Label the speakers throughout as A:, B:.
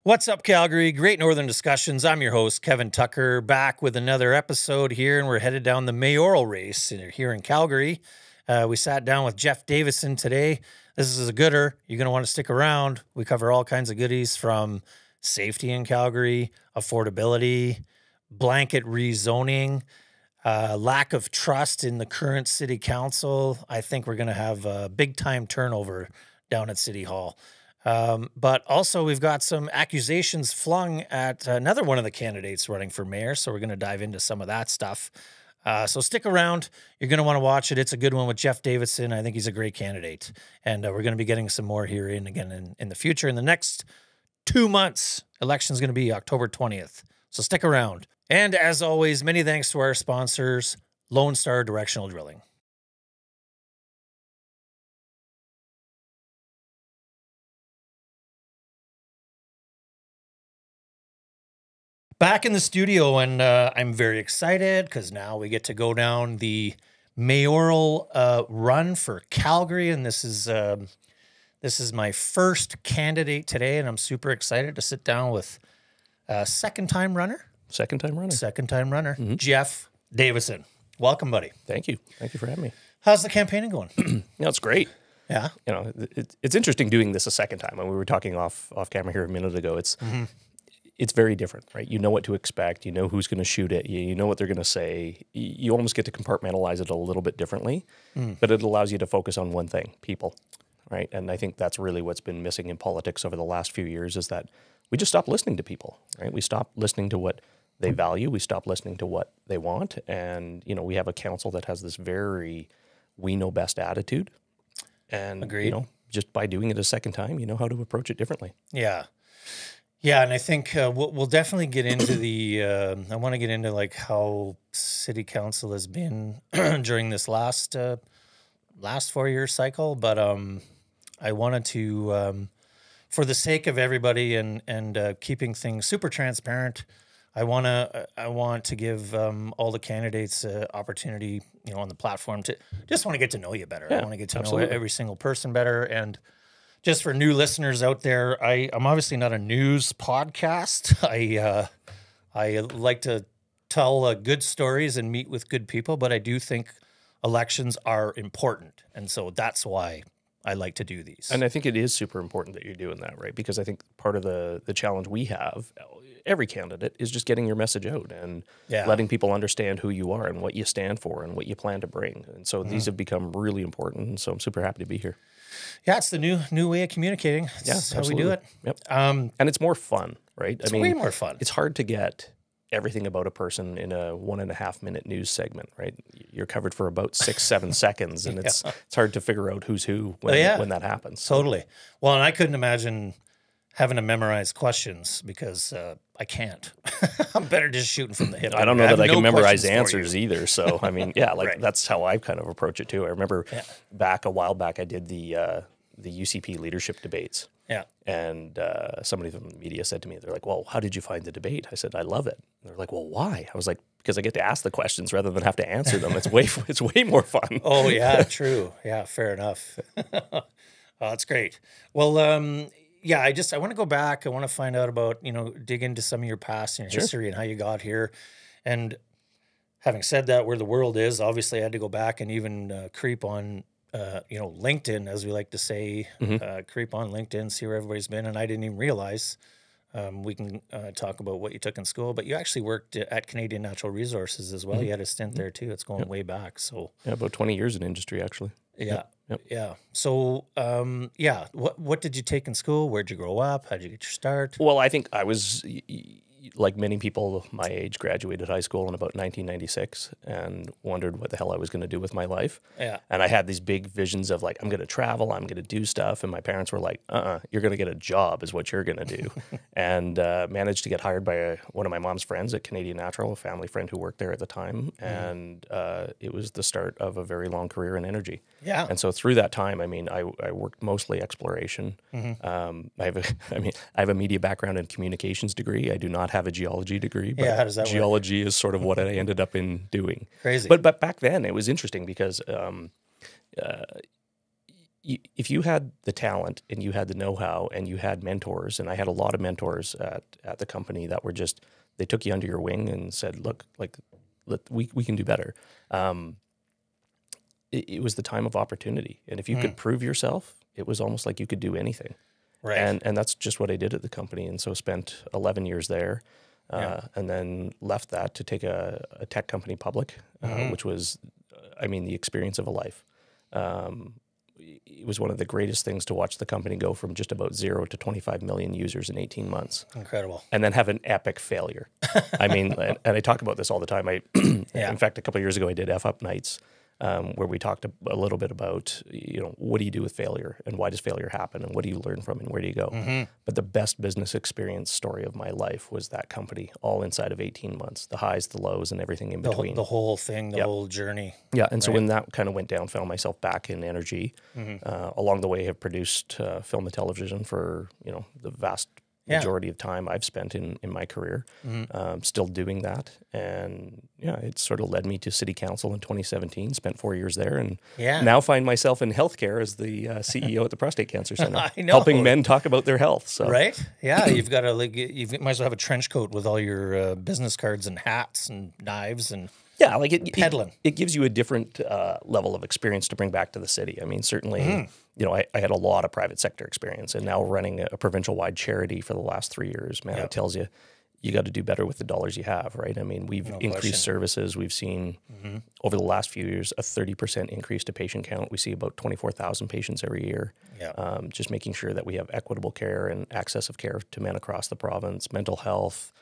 A: What's up, Calgary? Great Northern Discussions. I'm your host, Kevin Tucker, back with another episode here, and we're headed down the mayoral race here in Calgary. We sat down with Jeff Davison today. This is a gooder. You're going to want to stick around. We cover all kinds of goodies from safety in Calgary, affordability, blanket rezoning, lack of trust in the current city council. I think we're going to have a big-time turnover down at City Hall. But also we've got some accusations flung at another one of the candidates running for mayor. So we're going to dive into some of that stuff. So stick around. You're going to want to watch it. It's a good one with Jeff Davison. I think he's a great candidate. And we're going to be getting some more here in the future. In the next 2 months, election's going to be October 20th. So stick around. And as always, many thanks to our sponsors, Lone Star Directional Drilling. Back in the studio, and I'm very excited because now we get to go down the mayoral run for Calgary, and this is my first candidate today, and I'm super excited to sit down with second-time runner, Jeff Davison. Welcome, buddy.
B: Thank you for having me.
A: How's the campaigning going?
B: It's great.
A: Yeah,
B: it's interesting doing this a second time. And we were talking off camera here a minute ago. It's very different, right? You know what to expect. You know who's going to shoot at you. You know what they're going to say. You almost get to compartmentalize it a little bit differently, but it allows you to focus on one thing, people, right? And I think that's really what's been missing in politics over the last few years is that we just stopped listening to people, right? We stopped listening to what they value. We stopped listening to what they want. And, we have a council that has this very we know best attitude. And,
A: agreed.
B: Just by doing it a second time, you know how to approach it differently.
A: Yeah. Yeah, and I think we'll definitely get into the. I want to get into like how city council has been during this last 4-year cycle, but I wanted to, for the sake of everybody and keeping things super transparent, I want to give all the candidates opportunity, on the platform to just want to get to know you better.
B: Yeah,
A: I want to get to
B: absolutely.
A: know every single person better. And just for new listeners out there, I'm obviously not a news podcast. I like to tell good stories and meet with good people, but I do think elections are important. And so that's why I like to do these.
B: And I think it is super important that you're doing that, right? Because I think part of the challenge we have, every candidate, is just getting your message out and letting people understand who you are and what you stand for and what you plan to bring. And so these have become really important. And so I'm super happy to be here.
A: Yeah, it's the new way of communicating. It's how we do it.
B: Yep. And it's more fun, right?
A: It's way more fun.
B: It's hard to get everything about a person in a 1.5 minute news segment, right? You're covered for about 6-7 seconds, and it's hard to figure out who's who when that happens.
A: Totally. Well, and I couldn't imagine having to memorize questions because I can't. I'm better just shooting from the hip.
B: I don't know that I can memorize answers either. So, I mean, right. That's how I kind of approach it too. I remember a while back, I did the UCP leadership debates.
A: Yeah.
B: And somebody from the media said to me, they're like, well, how did you find the debate? I said, I love it. And they're like, well, why? I was like, because I get to ask the questions rather than have to answer them. It's way more fun.
A: Oh, yeah, true. Yeah, fair enough. Oh, that's great. Well, I want to go back. I want to find out about, dig into some of your past and your history and how you got here. And having said that, where the world is, obviously I had to go back and even creep on LinkedIn, as we like to say, creep on LinkedIn, see where everybody's been. And I didn't even realize, we can talk about what you took in school, but you actually worked at Canadian Natural Resources as well. You had a stint there too. It's going way back. So
B: about 20 years in industry, actually.
A: Yeah.
B: Yep.
A: Yeah. So, what did you take in school? Where'd you grow up? How'd you get your start?
B: Well, I think I was, like many people my age, graduated high school in about 1996 and wondered what the hell I was going to do with my life.
A: Yeah.
B: And I had these big visions of like, I'm going to travel, I'm going to do stuff. And my parents were like, you're going to get a job is what you're going to do. And managed to get hired by one of my mom's friends at Canadian Natural, a family friend who worked there at the time. And it was the start of a very long career in energy.
A: Yeah.
B: And so through that time, I mean, I worked mostly exploration. I have a media background and communications degree. I do not have a geology degree, but
A: how does that
B: geology is sort of what I ended up in doing.
A: Crazy.
B: But back then it was interesting because if you had the talent and you had the know-how and you had mentors, and I had a lot of mentors at the company that were just, they took you under your wing and said, look, like, we can do better. It was the time of opportunity. And if you could prove yourself, it was almost like you could do anything.
A: Right.
B: And that's just what I did at the company. And so spent 11 years there, and then left that to take a tech company public, which was, I mean, the experience of a life. It was one of the greatest things to watch the company go from just about 0 to 25 million users in 18 months.
A: Incredible.
B: And then have an epic failure. I mean, and I talk about this all the time. In fact, a couple of years ago, I did F Up Nights, where we talked a little bit about, what do you do with failure and why does failure happen and what do you learn from it and where do you go? But the best business experience story of my life was that company, all inside of 18 months, the highs, the lows, and everything in between.
A: The whole thing, the whole journey.
B: Yeah, and so when that kind of went down, found myself back in energy. Along the way, have produced film and television for, the vast majority of time I've spent in my career, still doing that. And it sort of led me to city council in 2017, spent 4 years there, and now find myself in healthcare as the CEO at the Prostate Cancer Centre, helping men talk about their health. So.
A: Right? Yeah, you've got to, you might as well have a trench coat with all your business cards and hats and knives and peddling. It
B: gives you a different level of experience to bring back to the city. I mean, certainly, I had a lot of private sector experience, and now running a provincial-wide charity for the last 3 years, man, it tells you, you got to do better with the dollars you have, right? I mean, we've increased services. We've seen over the last few years a 30% increase to patient count. We see about 24,000 patients every year. Just making sure that we have equitable care and access of care to men across the province, mental health,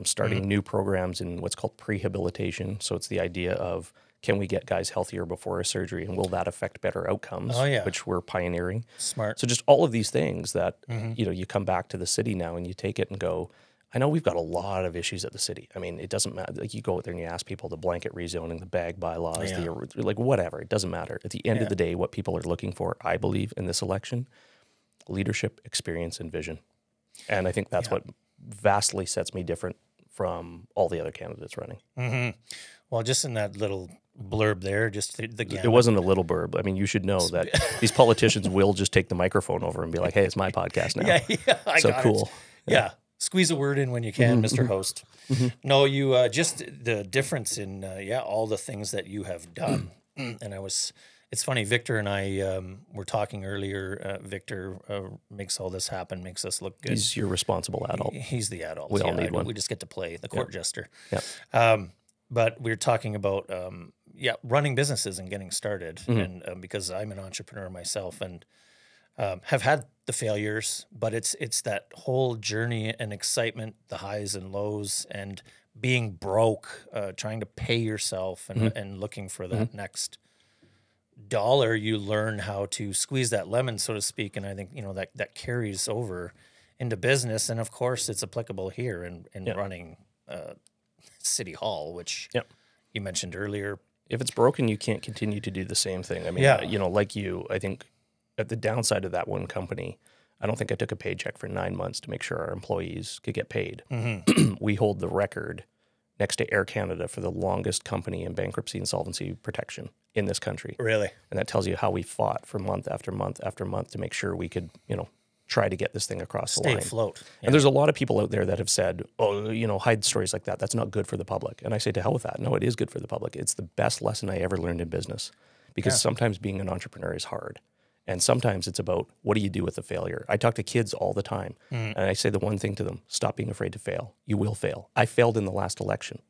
B: starting new programs in what's called prehabilitation. So it's the idea of, can we get guys healthier before a surgery, and will that affect better outcomes, which we're pioneering.
A: Smart.
B: So just all of these things that, you come back to the city now and you take it and go, I know we've got a lot of issues at the city. I mean, it doesn't matter. Like, you go out there and you ask people the blanket rezoning, the bag bylaws, whatever. It doesn't matter. At the end of the day, what people are looking for, I believe, in this election, leadership, experience, and vision. And I think that's what vastly sets me different from all the other candidates running.
A: Well, just in that little blurb there, just the gamut.
B: It wasn't a little blurb. I mean, you should know that these politicians will just take the microphone over and be like, hey, it's my podcast now.
A: I
B: so
A: got
B: cool.
A: It. Yeah. Squeeze a word in when you can, Mr. Host. No, you just the difference in all the things that you have done. And it's funny, Victor and I were talking earlier. Victor makes all this happen, makes us look good.
B: He's your responsible adult.
A: He's the adult.
B: We all need one.
A: We just get to play the court jester.
B: Yeah.
A: But we were talking about running businesses and getting started, and because I'm an entrepreneur myself and have had the failures, but it's that whole journey and excitement, the highs and lows, and being broke, trying to pay yourself and looking for that next dollar. You learn how to squeeze that lemon, so to speak, and I think that carries over into business, and of course it's applicable here in running City Hall, which you mentioned earlier.
B: If it's broken, you can't continue to do the same thing. I mean, like you, I think at the downside of that one company, I don't think I took a paycheck for 9 months to make sure our employees could get paid. We hold the record next to Air Canada for the longest company in bankruptcy and solvency protection in this country.
A: Really?
B: And that tells you how we fought for month after month after month to make sure we could, try to get this thing across the line.
A: Stay afloat.
B: And there's a lot of people out there that have said, hide stories like that. That's not good for the public. And I say, to hell with that. No, it is good for the public. It's the best lesson I ever learned in business, because sometimes being an entrepreneur is hard. And sometimes it's about, what do you do with the failure? I talk to kids all the time, and I say the one thing to them: stop being afraid to fail. You will fail. I failed in the last election.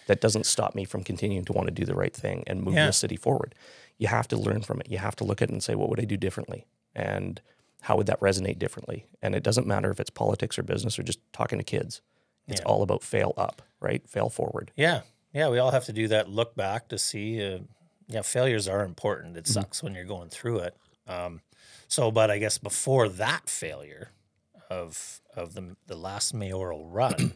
B: That doesn't stop me from continuing to want to do the right thing and move the city forward. You have to learn from it. You have to look at it and say, what would I do differently? And how would that resonate differently? And it doesn't matter if it's politics or business or just talking to kids. It's all about fail up, right? Fail forward.
A: Yeah. Yeah, we all have to do that look back to see. Failures are important. It sucks when you're going through it. But I guess before that failure of the last mayoral run,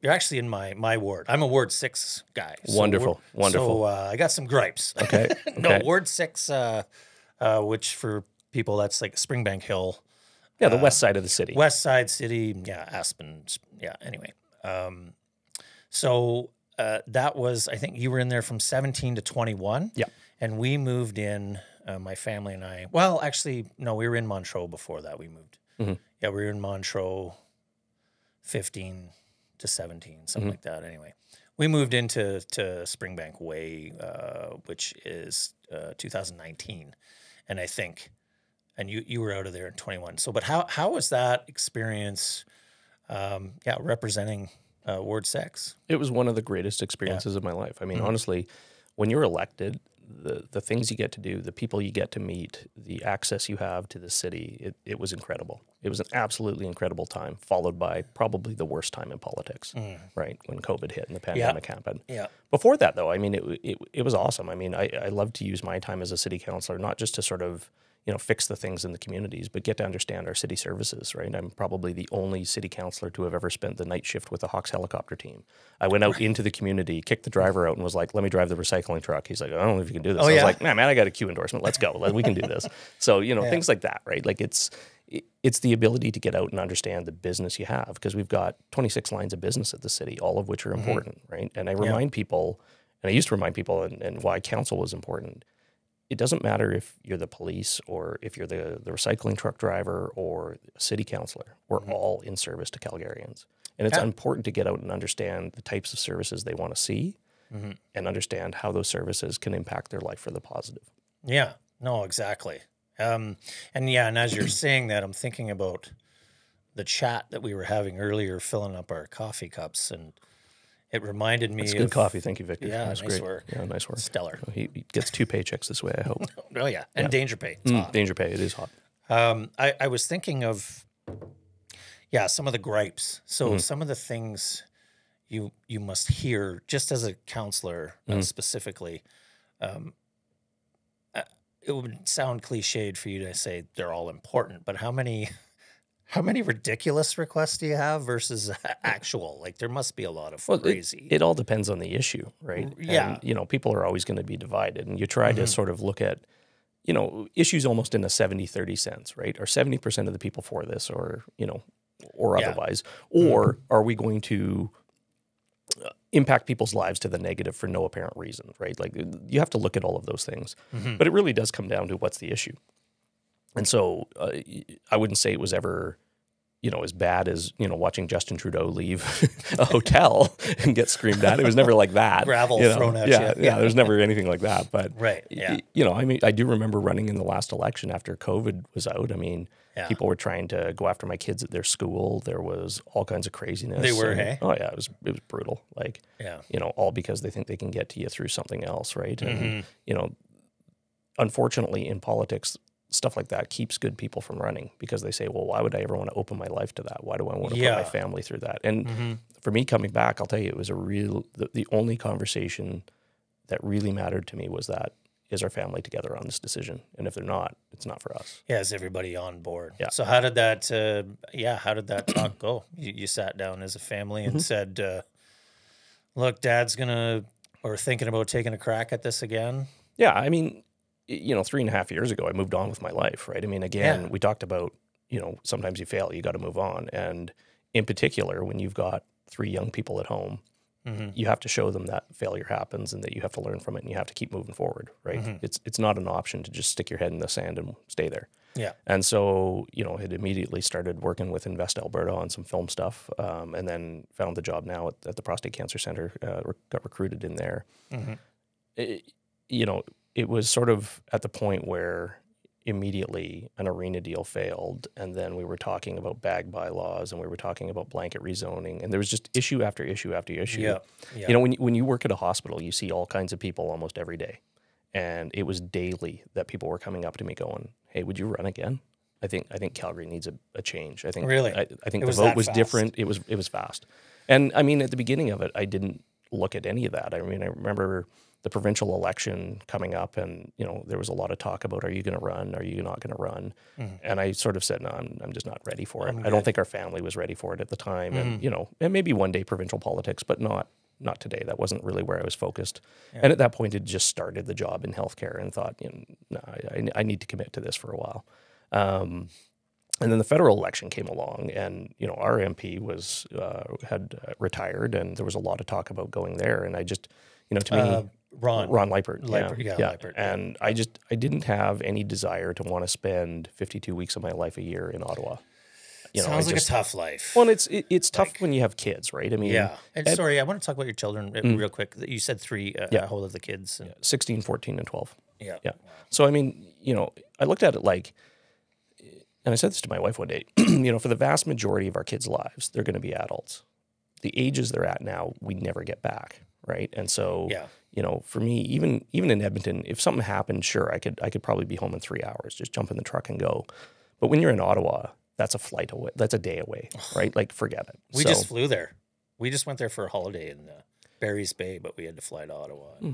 A: you're actually in my ward. I'm a Ward 6 guy.
B: Wonderful.
A: So I got some gripes.
B: Okay.
A: No, Ward 6, which for people, that's like Springbank Hill.
B: Yeah, the west side of the city.
A: West side city, Aspen. Yeah, anyway. That was, I think you were in there from 17 to 21.
B: Yeah.
A: And we moved in my family and I, well, actually, no, we were in Montreux before that. We moved.
B: Mm-hmm.
A: Yeah, we were in Montreux 15 to 17, something like that. Anyway, we moved into Springbank Way, which is 2019. And I think, and you were out of there in 21. So, but how was that experience, representing Ward 6?
B: It was one of the greatest experiences of my life. I mean, honestly, when you're elected, the things you get to do, the people you get to meet, the access you have to the city, it was incredible. It was an absolutely incredible time, followed by probably the worst time in politics, right? When COVID hit and the pandemic happened.
A: Yeah.
B: Before that, though, I mean, it was awesome. I mean, I love to use my time as a city councillor, not just to sort of, fix the things in the communities, but get to understand our city services, right? I'm probably the only city councillor to have ever spent the night shift with a Hawks helicopter team. I went out into the community, kicked the driver out and was like, let me drive the recycling truck. He's like, I don't know if you can do this. I was like, man, I got a Q endorsement. Let's go. We can do this. So, things like that, right? Like it's the ability to get out and understand the business you have, because we've got 26 lines of business at the city, all of which are important, right? And I remind people, and I used to remind people and why council was important. It doesn't matter if you're the police or if you're the recycling truck driver or a city councillor. We're all in service to Calgarians. And it's important to get out and understand the types of services they want to see and understand how those services can impact their life for the positive.
A: Yeah, no, exactly. And as you're saying that, I'm thinking about the chat that we were having earlier, filling up our coffee cups, and it reminded me
B: It's good coffee. Thank you, Victor.
A: Yeah,
B: That's
A: nice
B: great.
A: work.
B: Yeah, nice work.
A: Stellar.
B: He gets 2 paychecks this way, I hope.
A: Oh, yeah. And danger pay. It's hot.
B: Danger pay. It is hot.
A: I was thinking of, some of the gripes. So some of the things you must hear, just as a counselor specifically, it would sound cliched for you to say they're all important, but how many ridiculous requests do you have versus actual? Like, there must be a lot of crazy.
B: It all depends on the issue, right?
A: Yeah.
B: And, people are always going to be divided, and you try to sort of look at, issues almost in a 70-30 sense, right? Are 70% of the people for this or otherwise? Or are we going to impact people's lives to the negative for no apparent reason, right? Like, you have to look at all of those things. But it really does come down to what's the issue. And so I wouldn't say it was ever, as bad as, watching Justin Trudeau leave a hotel and get screamed at. It was never like that.
A: Gravel thrown at you.
B: Yeah, there's never anything like that. But,
A: right, yeah.
B: I mean, I do remember running in the last election after COVID was out. I mean, people were trying to go after my kids at their school. There was all kinds of craziness.
A: They were, hey?
B: Oh, yeah, it was brutal. Like, all because they think they can get to you through something else, right? And, unfortunately, in politics, stuff like that keeps good people from running, because they say, well, why would I ever want to open my life to that? Why do I want to put my family through that? And for me coming back, I'll tell you, it was the only conversation that really mattered to me was that, is our family together on this decision? And if they're not, it's not for us.
A: Yeah, is everybody on board?
B: Yeah.
A: So how did that, how did that talk go? You sat down as a family and said, look, Dad's thinking about taking a crack at this again?
B: Yeah, I mean, 3.5 years ago, I moved on with my life, right? I mean, again, we talked about, sometimes you fail, you got to move on. And in particular, when you've got 3 young people at home, you have to show them that failure happens and that you have to learn from it and you have to keep moving forward, right? It's not an option to just stick your head in the sand and stay there.
A: Yeah.
B: And so, had immediately started working with Invest Alberta on some film stuff, and then found the job now at the Prostate Cancer Centre, got recruited in there. It was sort of at the point where immediately an arena deal failed, and then we were talking about bag bylaws, and we were talking about blanket rezoning, and there was just issue after issue after issue.
A: Yeah.
B: When you work at a hospital, you see all kinds of people almost every day, and it was daily that people were coming up to me going, "Hey, would you run again? I think Calgary needs a change. I think
A: really,
B: I think the vote was different. It was fast, and I mean at the beginning of it, I didn't look at any of that. I mean, I remember the provincial election coming up, and there was a lot of talk about, are you going to run? Are you not going to run? And I sort of said, no, I'm just not ready for it. I don't think our family was ready for it at the time, and and maybe one day provincial politics, but not today. That wasn't really where I was focused. And at that point, it just started the job in healthcare, and thought, no, I need to commit to this for a while. And then the federal election came along, and our MP had retired, and there was a lot of talk about going there, and I just to me.
A: Ron
B: Leipert.
A: Leipert.
B: And I didn't have any desire to want to spend 52 weeks of my life a year in Ottawa.
A: Sounds like a tough life.
B: Well, it's tough when you have kids, right? I mean,
A: yeah. And sorry, I want to talk about your children real quick. You said 3. How old are the kids?
B: 16, 14, and 12.
A: Yeah.
B: Yeah. So, I mean, I looked at it like, and I said this to my wife one day, for the vast majority of our kids' lives, they're going to be adults. The ages they're at now, we never get back, right? And so, for me, even in Edmonton, if something happened, sure, I could probably be home in 3 hours, just jump in the truck and go. But when you're in Ottawa, that's a flight away. That's a day away, right? Like, forget it.
A: We just flew there. We just went there for a holiday in Barry's Bay, but we had to fly to Ottawa. Yeah,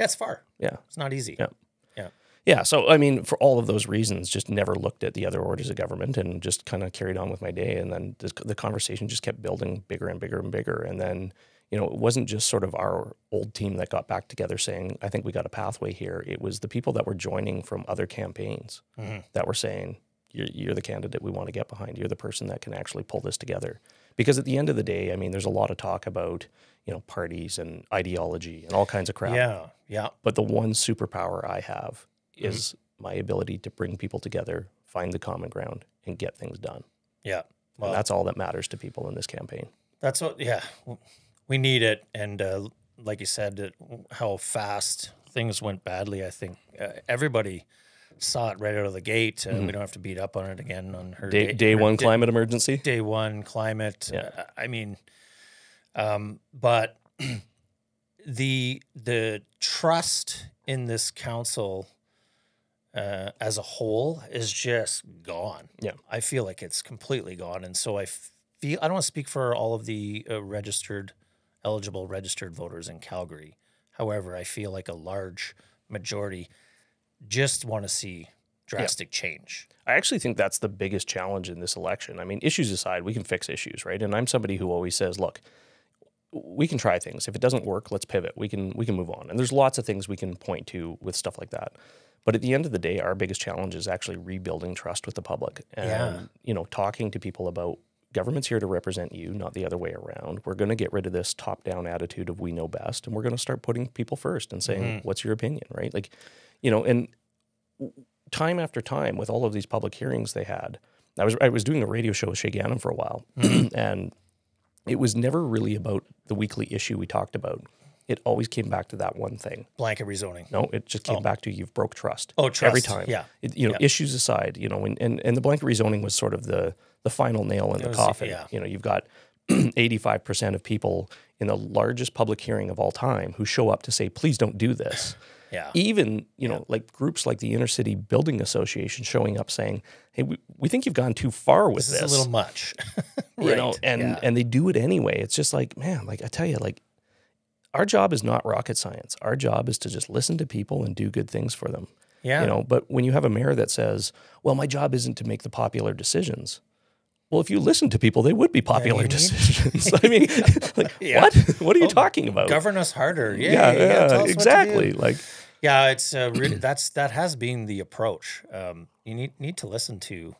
A: it's far.
B: Yeah.
A: It's not easy.
B: Yeah. Yeah, so, I mean, for all of those reasons, just never looked at the other orders of government and just kind of carried on with my day. And then the conversation just kept building bigger and bigger and bigger. And then, it wasn't just sort of our old team that got back together saying, I think we got a pathway here. It was the people that were joining from other campaigns that were saying, you're the candidate we want to get behind. You're the person that can actually pull this together. Because at the end of the day, I mean, there's a lot of talk about, parties and ideology and all kinds of crap.
A: Yeah.
B: But the one superpower I have is my ability to bring people together, find the common ground, and get things done.
A: Yeah. Well,
B: and that's all that matters to people in this campaign.
A: That's what, we need it. And like you said, how fast things went badly, I think everybody saw it right out of the gate. We don't have to beat up on it again on her
B: day one climate emergency.
A: Day one climate.
B: Yeah.
A: I mean, but the trust in this council as a whole is just gone.
B: Yeah.
A: I feel like it's completely gone. And so I don't want to speak for all of the eligible registered voters in Calgary. However, I feel like a large majority just want to see drastic change.
B: I actually think that's the biggest challenge in this election. I mean, issues aside, we can fix issues, right? And I'm somebody who always says, look, we can try things. If it doesn't work, let's pivot. We can move on. And there's lots of things we can point to with stuff like that. But at the end of the day, our biggest challenge is actually rebuilding trust with the public and, talking to people about government's here to represent you, not the other way around. We're going to get rid of this top-down attitude of we know best, and we're going to start putting people first and saying, what's your opinion, right? Like, and time after time with all of these public hearings they had, I was doing a radio show with Shay Gannon for a while, and it was never really about the weekly issue we talked about. It always came back to that one thing.
A: Blanket rezoning.
B: No, it just came back to you've broke trust.
A: Oh, trust.
B: Every time.
A: Yeah.
B: Issues aside, and the blanket rezoning was sort of the final nail in the coffin.
A: Yeah.
B: You've got 85% of people in the largest public hearing of all time who show up to say, please don't do this.
A: Yeah.
B: Even, like groups like the Inner City Building Association showing up saying, hey, we think you've gone too far with this.
A: This is a little much. Right.
B: And they do it anyway. It's just like, man, like I tell you, like our job is not rocket science. Our job is to just listen to people and do good things for them.
A: Yeah.
B: But when you have a mayor that says, well, my job isn't to make the popular decisions. Well, if you listen to people, they would be popular decisions. I mean, like, what? What are you talking about?
A: Govern us harder.
B: Yeah, exactly. Like,
A: yeah, it's really, that has been the approach. You need to listen to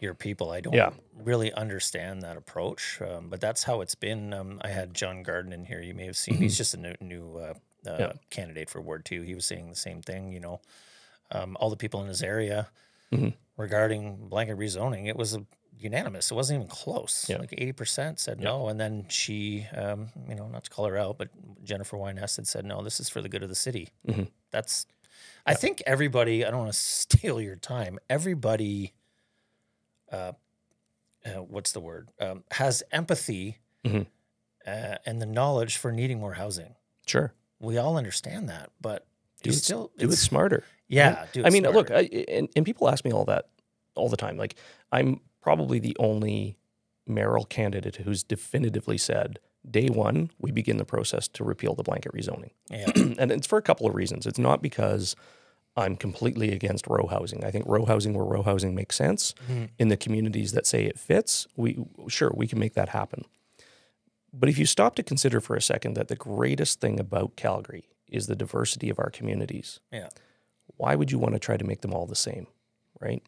A: your people. I don't really understand that approach, but that's how it's been. I had John Garden in here. You may have seen. He's just a new candidate for Ward 2. He was saying the same thing. All the people in his area regarding blanket rezoning, it was unanimous. It wasn't even close.
B: Yeah.
A: Like 80% said no. And then she, not to call her out, but Jennifer Wyness had said, no, this is for the good of the city. I think everybody, I don't want to steal your time. Everybody, what's the word? Has empathy and the knowledge for needing more housing.
B: Sure.
A: We all understand that, but
B: do it smarter.
A: Yeah.
B: Right? I mean, look, and people ask me all that all the time. Like, I'm probably the only mayoral candidate who's definitively said, day one, we begin the process to repeal the blanket rezoning.
A: Yeah.
B: And it's for a couple of reasons. It's not because I'm completely against row housing. I think row housing where row housing makes sense in the communities that say it fits, we can make that happen. But if you stop to consider for a second that the greatest thing about Calgary is the diversity of our communities, why would you want to try to make them all the same, right?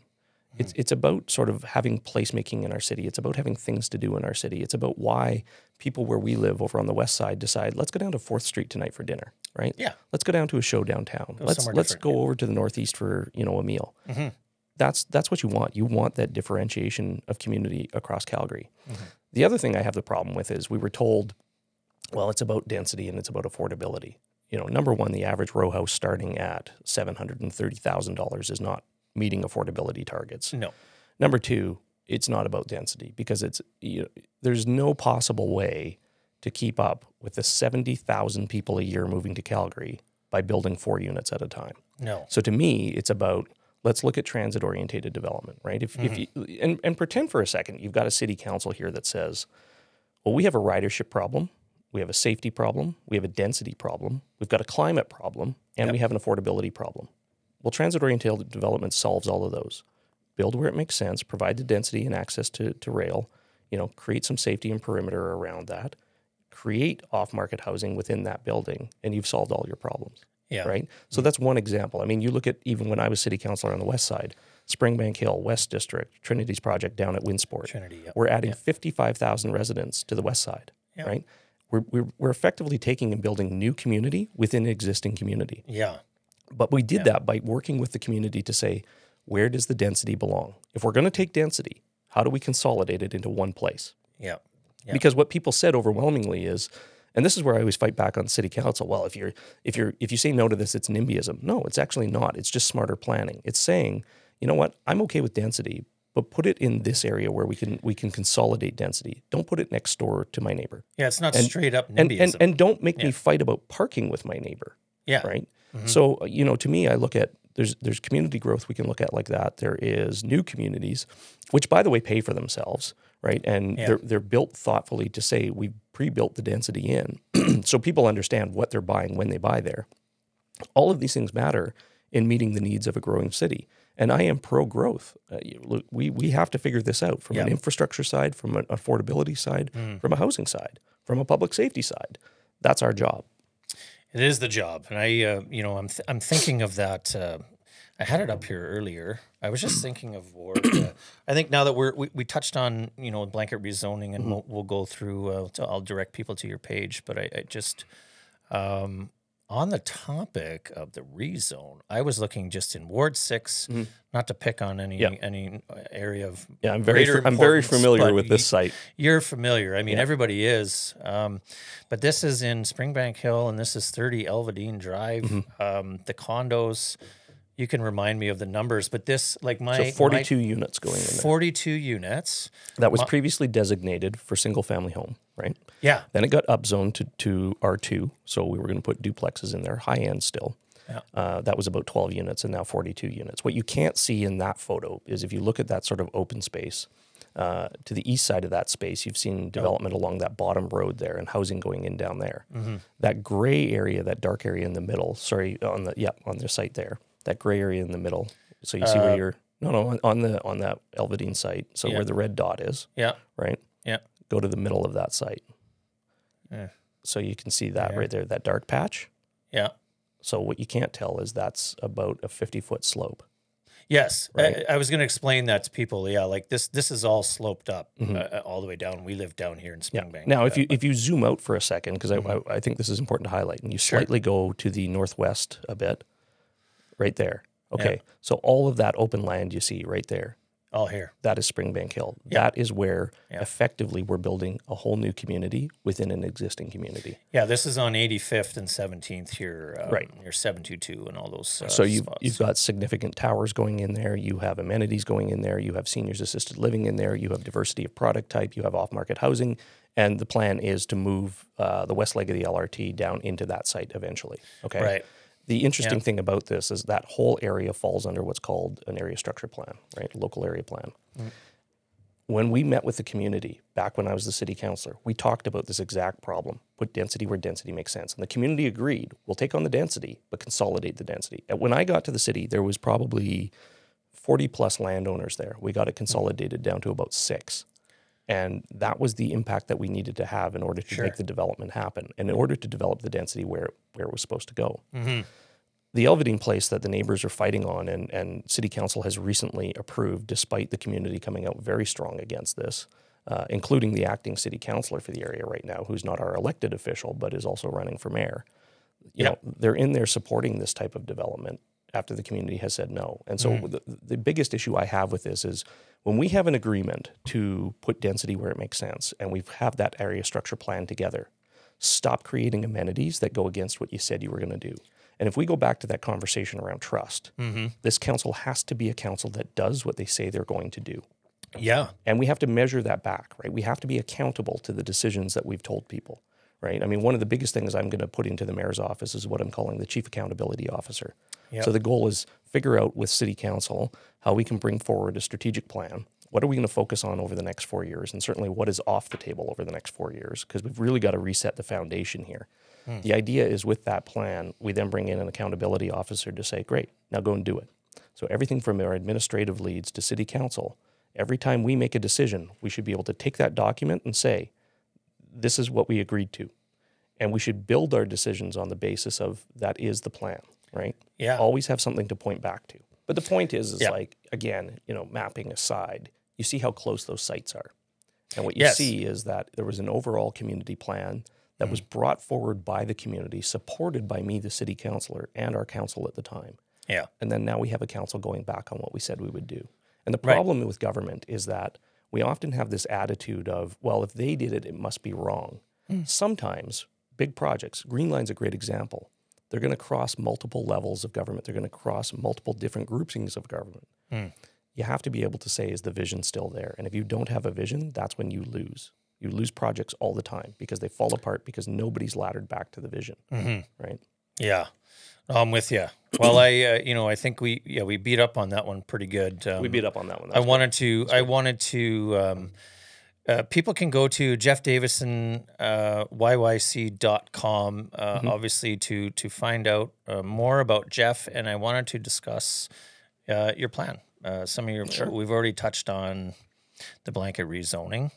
B: It's about sort of having placemaking in our city. It's about having things to do in our city. It's about why people where we live over on the west side decide, let's go down to 4th Street tonight for dinner. right?
A: Yeah.
B: Let's go down to a Showdown town. Let's
A: different.
B: go over to the Northeast for, a meal. That's what you want. You want that differentiation of community across Calgary. The other thing I have the problem with is we were told, well, it's about density and it's about affordability. Number one, the average row house starting at $730,000 is not meeting affordability targets.
A: No.
B: Number two, it's not about density because there's no possible way to keep up with the 70,000 people a year moving to Calgary by building 4 units at a time.
A: No.
B: So to me, it's about, let's look at transit-oriented development, right? If you, and pretend for a second, you've got a city council here that says, well, we have a ridership problem, we have a safety problem, we have a density problem, we've got a climate problem, and we have an affordability problem. Well, transit-oriented development solves all of those. Build where it makes sense, provide the density and access to rail, create some safety and perimeter around that, create off-market housing within that building, and you've solved all your problems.
A: Yeah.
B: Right? So that's one example. I mean, you look at even when I was city councilor on the west side, Springbank Hill, West District, Trinity's project down at Winsport.
A: Trinity,
B: We're adding 55,000 residents to the west side, right? We're effectively taking and building new community within an existing community.
A: Yeah.
B: But we did that by working with the community to say, where does the density belong? If we're going to take density, how do we consolidate it into one place?
A: Yeah.
B: Because what people said overwhelmingly is, and this is where I always fight back on city council. Well, if you say no to this, it's NIMBYism. No, it's actually not. It's just smarter planning. It's saying, you know what, I'm okay with density, but put it in this area where we can consolidate density. Don't put it next door to my neighbor.
A: Yeah, it's not straight up NIMBYism.
B: And don't make me fight about parking with my neighbor.
A: Yeah.
B: Right. So to me, I look at there's community growth we can look at like that. There is new communities, which by the way pay for themselves, right? And they're built thoughtfully to say we pre-built the density in, so people understand what they're buying when they buy there. All of these things matter in meeting the needs of a growing city. And I am pro-growth. We have to figure this out from an infrastructure side, from an affordability side, from a housing side, from a public safety side. That's our job.
A: It is the job, and I'm thinking of that. I had it up here earlier. I was just thinking of Ward. I think now that we touched on blanket rezoning, and we'll go through. I'll direct people to your page, but I just on the topic of the rezone, I was looking just in Ward 6, not to pick on any area of
B: I'm very familiar with this site.
A: You're familiar. I mean, everybody is. But this is in Springbank Hill, and this is 30 Elvedine Drive. The condos, you can remind me of the numbers, but this, like
B: so 42 units going in there.
A: 42 units.
B: That was previously designated for single-family home, right?
A: Yeah.
B: Then it got upzoned to R2, so we were going to put duplexes in there, high-end still. Yeah. That was about 12 units and now 42 units. What you can't see in that photo is if you look at that sort of open space, to the east side of that space, you've seen development along that bottom road there and housing going in down there. That gray area, that dark area in the middle, on the site there, that gray area in the middle. So you see where you're, on that Elvedine site, so where the red dot is. Yeah. Right?
A: Yeah.
B: Go to the middle of that site. Yeah. So you can see that right there, that dark patch.
A: Yeah.
B: So what you can't tell is that's about a 50-foot slope.
A: Yes.
B: Right?
A: I was going to explain that to people. Yeah, like this is all sloped up all the way down. We live down here in Springbank.
B: Now, if you zoom out for a second, because I think this is important to highlight, and you slightly go to the northwest a bit, right there. Okay, so all of that open land you see right there,
A: all here,
B: that is Springbank Hill. That is where effectively we're building a whole new community within an existing community.
A: Yeah, this is on 85th and 17th here,
B: right?
A: Near 722 and all those.
B: So you've got significant towers going in there. You have amenities going in there. You have seniors assisted living in there. You have diversity of product type. You have off-market housing, and the plan is to move the west leg of the LRT down into that site eventually. Okay,
A: right.
B: The interesting thing about this is that whole area falls under what's called an area structure plan, right? Local area plan. When we met with the community, back when I was the city councilor, we talked about this exact problem. Put density where density makes sense. And the community agreed, we'll take on the density, but consolidate the density. And when I got to the city, there was probably 40 plus landowners there. We got it consolidated down to about 6. And that was the impact that we needed to have in order to make the development happen, and in order to develop the density where it was supposed to go. The Elvedine place that the neighbors are fighting on, and City Council has recently approved, despite the community coming out very strong against this, including the acting city councilor for the area right now, who's not our elected official, but is also running for mayor. You know, they're in there supporting this type of development after the community has said no. And so the biggest issue I have with this is when we have an agreement to put density where it makes sense and we have that area structure plan together, stop creating amenities that go against what you said you were going to do. And if we go back to that conversation around trust, this council has to be a council that does what they say they're going to do.
A: Yeah.
B: And we have to measure that back, right? We have to be accountable to the decisions that we've told people, right? I mean, one of the biggest things I'm going to put into the mayor's office is what I'm calling the chief accountability officer. Yep. So the goal is figure out with city council how we can bring forward a strategic plan. What are we going to focus on over the next 4 years? And certainly what is off the table over the next 4 years? Because we've really got to reset the foundation here. The idea is with that plan, we then bring in an accountability officer to say, great, now go and do it. So everything from our administrative leads to city council, every time we make a decision, we should be able to take that document and say, this is what we agreed to. And we should build our decisions on the basis of that is the plan, right?
A: Yeah.
B: Always have something to point back to. But the point is like, again, you know, mapping aside, you see how close those sites are. And what you see is that there was an overall community plan that was brought forward by the community, supported by me, the city councillor, and our council at the time.
A: Yeah.
B: And then now we have a council going back on what we said we would do. And the problem with government is that we often have this attitude of, well, if they did it, it must be wrong. Sometimes big projects, Green Line's a great example. They're going to cross multiple levels of government. They're going to cross multiple different groupings of government. You have to be able to say, is the vision still there? And if you don't have a vision, that's when you lose. You lose projects all the time because they fall apart because nobody's laddered back to the vision, right?
A: Yeah, I'm with you. Well, I think we beat up on that one pretty good.
B: We beat up on that one.
A: I wanted to. People can go to Jeff Davison, yyc.com, obviously to find out more about Jeff. And I wanted to discuss your plan. Some of your, we've already touched on the blanket rezoning,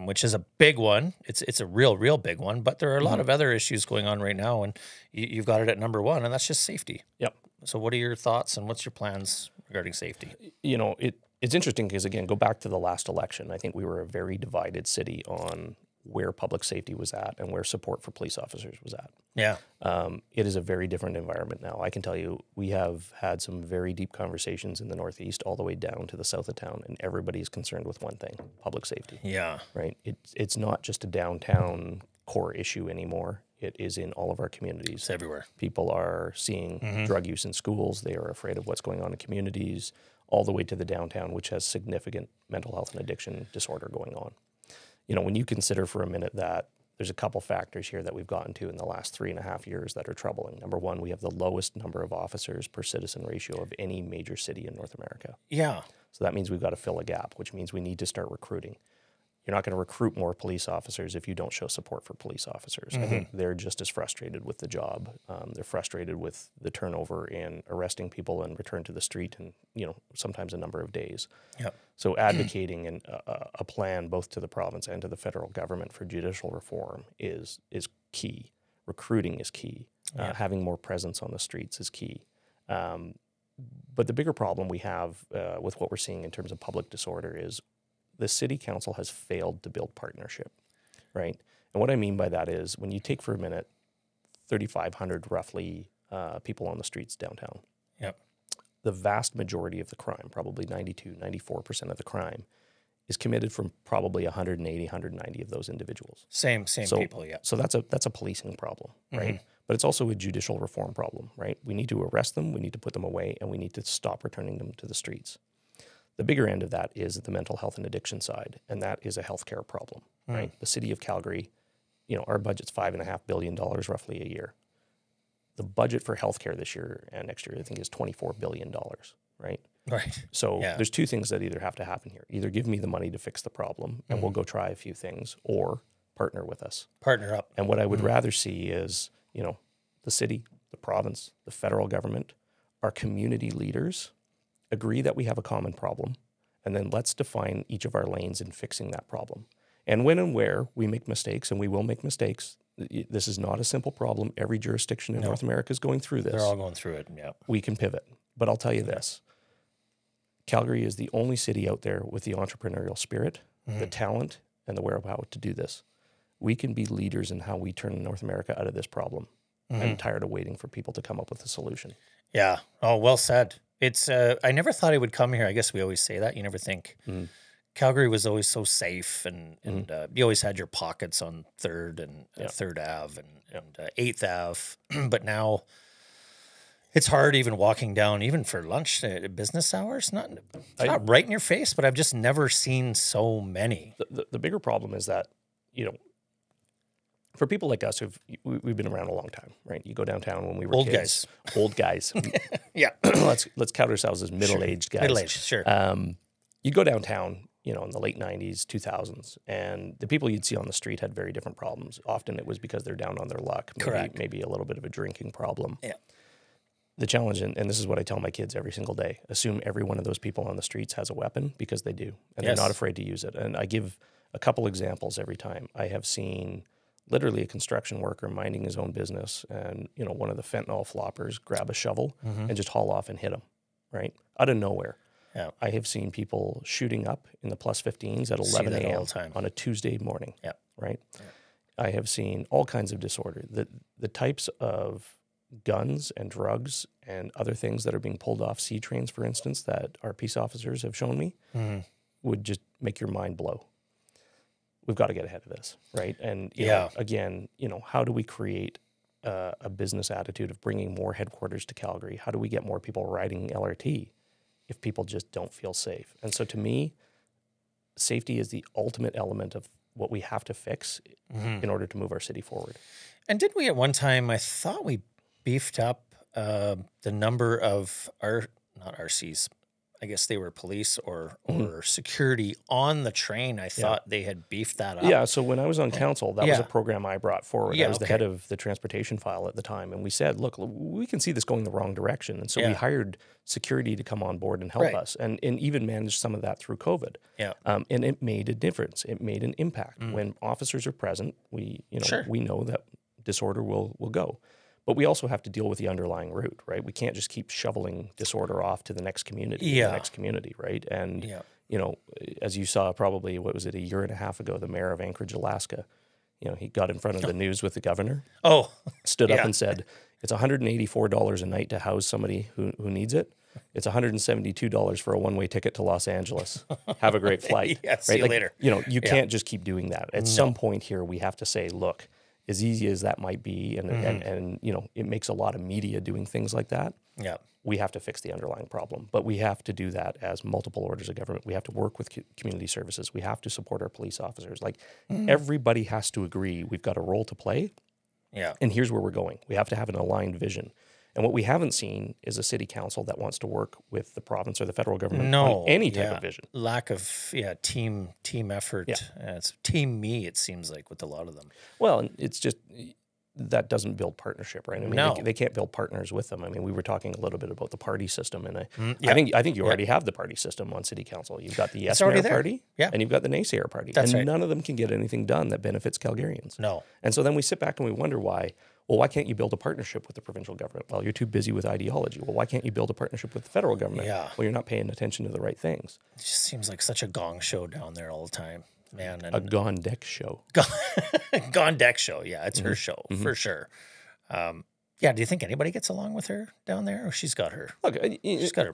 A: which is a big one. It's a real big one, but there are a lot of other issues going on right now, and you've got it at number one, and that's just safety. Yep. So what are your thoughts and what's your plans regarding safety?
B: You know, it's interesting because, again, go back to the last election. I think we were a very divided city on where public safety was at and where support for police officers was at.
A: Yeah.
B: It is a very different environment now. I can tell you, we have had some very deep conversations in the Northeast all the way down to the south of town, and everybody is concerned with one thing, public safety.
A: Yeah.
B: Right? It's not just a downtown core issue anymore. It is in all of our communities.
A: It's everywhere.
B: People are seeing drug use in schools. They are afraid of what's going on in communities, all the way to the downtown, which has significant mental health and addiction disorder going on. You know, when you consider for a minute that there's a couple factors here that we've gotten to in the last 3.5 years that are troubling. Number one, we have the lowest number of officers per citizen ratio of any major city in North America.
A: Yeah.
B: So that means we've got to fill a gap, which means we need to start recruiting. You're not going to recruit more police officers if you don't show support for police officers. I think they're just as frustrated with the job. They're frustrated with the turnover in arresting people and return to the street in, you know, sometimes a number of days. Yep. So advocating a plan both to the province and to the federal government for judicial reform is key. Recruiting is key. Having more presence on the streets is key. But the bigger problem we have with what we're seeing in terms of public disorder is the city council has failed to build partnership, right? And what I mean by that is when you take for a minute 3,500 roughly people on the streets downtown, the vast majority of the crime, probably 94% of the crime, is committed from probably 180, 190 of those individuals.
A: Same people, yeah.
B: So that's a policing problem, right? But it's also a judicial reform problem, right? We need to arrest them, we need to put them away, and we need to stop returning them to the streets. The bigger end of that is the mental health and addiction side, and that is a healthcare problem, right? The City of Calgary, you know, our budget's $5.5 billion roughly a year. The budget for healthcare this year and next year, I think, is $24 billion, right?
A: Right.
B: So there's two things that either have to happen here. Either give me the money to fix the problem, and we'll go try a few things, or partner with us.
A: Partner up.
B: And what I would rather see is, you know, the city, the province, the federal government, our community leaders agree that we have a common problem, and then let's define each of our lanes in fixing that problem. And when and where we make mistakes, and we will make mistakes, this is not a simple problem. Every jurisdiction in North America is going through this.
A: They're all going through it, yeah.
B: We can pivot. But I'll tell you this, Calgary is the only city out there with the entrepreneurial spirit, the talent, and the wherewithal to do this. We can be leaders in how we turn North America out of this problem. I'm tired of waiting for people to come up with a solution.
A: Yeah. Oh, well said. It's, I never thought I would come here. I guess we always say that. You never think. Calgary was always so safe, and you always had your pockets on 3rd and 3rd Ave and 8th Ave. But now it's hard even walking down, even for lunch, business hours. Not right in your face, but I've just never seen so many.
B: The bigger problem is that, you know, for people like us we've been around a long time, right? You go downtown when we were kids. Old guys.
A: Yeah.
B: Let's count ourselves as middle-aged guys.
A: Middle-aged, sure.
B: You go downtown, you know, in the late 90s, 2000s, and the people you'd see on the street had very different problems. Often it was because they're down on their luck.
A: Correct.
B: Maybe a little bit of a drinking problem.
A: Yeah.
B: The challenge, and this is what I tell my kids every single day, assume every one of those people on the streets has a weapon, because they do, and they're not afraid to use it. And I give a couple examples every time. I have seen literally a construction worker minding his own business, and, you know, one of the fentanyl floppers grab a shovel and just haul off and hit him, right? Out of nowhere.
A: Yeah.
B: I have seen people shooting up in the plus 15s at 11 a.m. on a Tuesday morning, right? Yeah. I have seen all kinds of disorder. The types of guns and drugs and other things that are being pulled off C trains, for instance, that our peace officers have shown me would just make your mind blow. We've got to get ahead of this, right? And you know, again, you know, how do we create a business attitude of bringing more headquarters to Calgary? How do we get more people riding LRT if people just don't feel safe? And so to me, safety is the ultimate element of what we have to fix in order to move our city forward. And
A: didn't we at one time, I thought we beefed up the number of not RCs, I guess they were police or security on the train. I thought they had beefed that up.
B: Yeah, so when I was on council, that was a program I brought forward. I was the head of the transportation file at the time, and we said, look, we can see this going the wrong direction. And so we hired security to come on board and help us, and even managed some of that through COVID. Yeah. And it made a difference. It made an impact. When officers are present, we know that disorder will go. But we also have to deal with the underlying root, right? We can't just keep shoveling disorder off to the next community, right? And, you know, as you saw probably, what was it, a year and a half ago, the mayor of Anchorage, Alaska, you know, he got in front of the news with the governor. Stood up and said, it's $184 a night to house somebody who needs it. It's $172 for a one-way ticket to Los Angeles. Have a great flight.
A: See you later.
B: You know, you can't just keep doing that. At some point here, we have to say, look, as easy as that might be, and you know, it makes a lot of media doing things like that. Yeah, we have to fix the underlying problem, but we have to do that as multiple orders of government. We have to work with community services. We have to support our police officers. Like everybody has to agree we've got a role to play. Yeah, and here's where we're going. We have to have an aligned vision. And what we haven't seen is a city council that wants to work with the province or the federal government on any type of vision.
A: Lack of team effort. It's team me, it seems like, with a lot of them.
B: Well, it's just that doesn't build partnership, right? I mean, they can't build partners with them. I mean, we were talking a little bit about the party system, and I think you already have the party system on city council. You've got the yes mayor party, and you've got the naysayer party, and none of them can get anything done that benefits Calgarians. No. And so then we sit back and we wonder why. Well, why can't you build a partnership with the provincial government? Well, you're too busy with ideology. Well, why can't you build a partnership with the federal government? Yeah. Well, you're not paying attention to the right things.
A: It just seems like such a gong show down there all the time, man. And
B: a Gondek show.
A: Gondek show, yeah. It's her show, for sure. Do you think anybody gets along with her down there? Or she's got her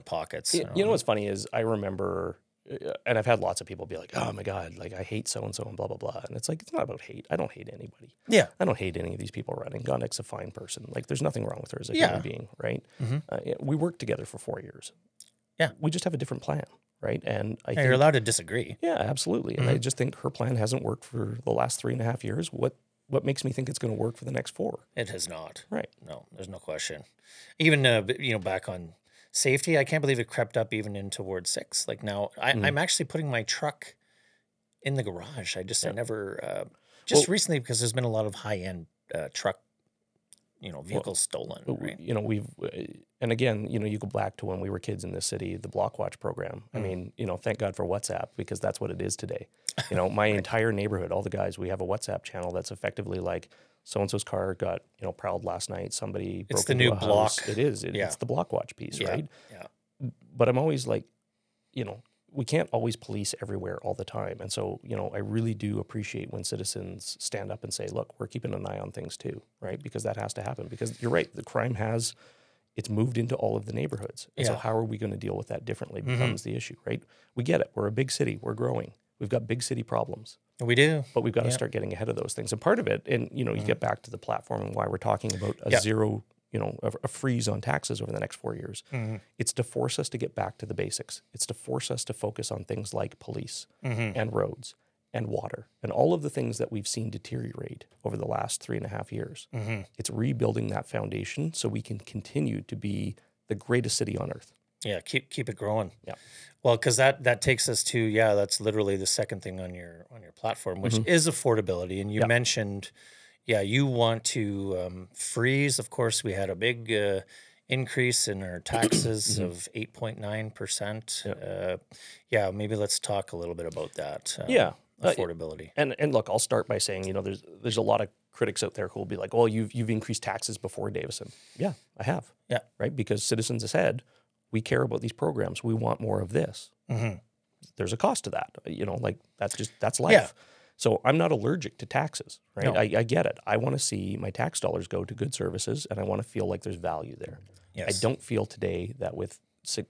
A: pockets.
B: You know what's funny is I remember... And I've had lots of people be like, oh my God, like I hate so-and-so and blah, blah, blah. And it's like, it's not about hate. I don't hate anybody. Yeah. I don't hate any of these people running. Gondek's a fine person. Like there's nothing wrong with her as a human being, right? We worked together for 4 years. Yeah. We just have a different plan, right? And I think
A: you're allowed to disagree.
B: Yeah, absolutely. And I just think her plan hasn't worked for the last 3.5 years. What makes me think it's going to work for the next 4?
A: It has not.
B: Right.
A: No, there's no question. Even, back on safety, I can't believe it crept up even in towards 6. Like now, I'm actually putting my truck in the garage. I never, recently, because there's been a lot of high-end truck, vehicles stolen. Right?
B: And again, you go back to when we were kids in this city, the Block Watch program. I mean, thank God for WhatsApp, because that's what it is today. My entire neighborhood, all the guys, we have a WhatsApp channel that's effectively like, so-and-so's car got, prowled last night. Somebody broke
A: the
B: into
A: new
B: a house.
A: Block.
B: It is. It's the Block Watch piece, right? Yeah. But I'm always like, we can't always police everywhere all the time. And so, I really do appreciate when citizens stand up and say, look, we're keeping an eye on things too, right? Because that has to happen. Because you're right, the crime it's moved into all of the neighborhoods. And so how are we going to deal with that differently becomes the issue, right? We get it. We're a big city. We're growing. We've got big city problems.
A: We do.
B: But we've got to start getting ahead of those things. And part of it, and, you get back to the platform and why we're talking about a zero, a freeze on taxes over the next 4 years. It's to force us to get back to the basics. It's to force us to focus on things like police and roads and water and all of the things that we've seen deteriorate over the last 3.5 years. It's rebuilding that foundation so we can continue to be the greatest city on earth.
A: Yeah, keep it growing.
B: Yeah.
A: Well, because that takes us to that's literally the second thing on your platform, which is affordability. And you mentioned, you want to freeze. Of course, we had a big increase in our taxes of 8.9%. Maybe let's talk a little bit about that. Affordability.
B: And look, I'll start by saying, there's a lot of critics out there who will be like, well, you've increased taxes before Davison. Yeah, I have.
A: Yeah.
B: Right? Because citizens have said, we care about these programs. We want more of this. There's a cost to that. That's life. Yeah. So I'm not allergic to taxes, right? No. I get it. I want to see my tax dollars go to good services, and I want to feel like there's value there. Yes. I don't feel today that with, I